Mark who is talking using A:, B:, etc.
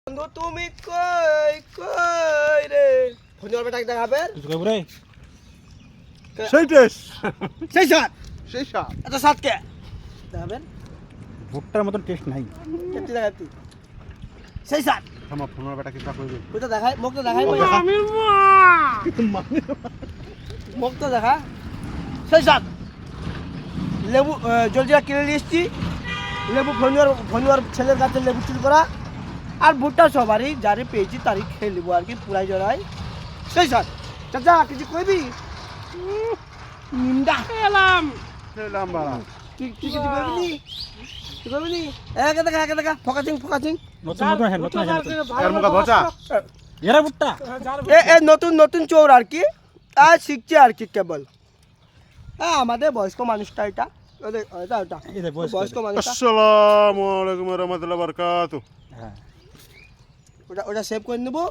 A: বন্ধু তুমি কই কই রে ফোন করবে টাকা দেখাবে
B: কিছু কইব রে
C: সেই টেস্ট
A: সেই সাত
C: সেই সাপ
A: এত সাত কে দেখাবেন
B: ভুট্টার মতন টেস্ট নাই
A: কেটে দেখাতি সেই সাত
C: আমার ফোনের বেটা কিতা কইবে
A: ওটা দেখাই মুখটা দেখাই মুখটা দেখা সেই সাত লেবু জলজিরা কিনে নিয়ে এসছি লেবু ফোনুয়ার ছেলের কাছে লেবু চুরি করা আর ভুট্টা সবারই যারে পেয়েছি তারই খেয়ে নেবো আর কি পুরাই জড়াই সেই সাত চাচা কিছু কইবি নিন্দা
D: এলাম
C: খেলাম বাড়া
A: তুই কিছু কইবি তুই কইবি নি একে দেখা ফোকাসিং
B: নতুন নতুন হ্যাঁ নতুন হ্যাঁ
C: এর মুখা বচা
B: এরা ভুট্টা
A: এ নতুন চোর আর কি আর শিখছে আর কি কেবল হ্যাঁ আমাদের বয়স্ক মানুষটা এটা ওটা
B: এদের
A: বয়স্ক মানুষটা
C: আসসালামু আলাইকুম ওয়া রাহমাতুল্লাহি ওয়া বারাকাতুহু
B: হ্যাঁ
A: ওটা সেভ করে নেবো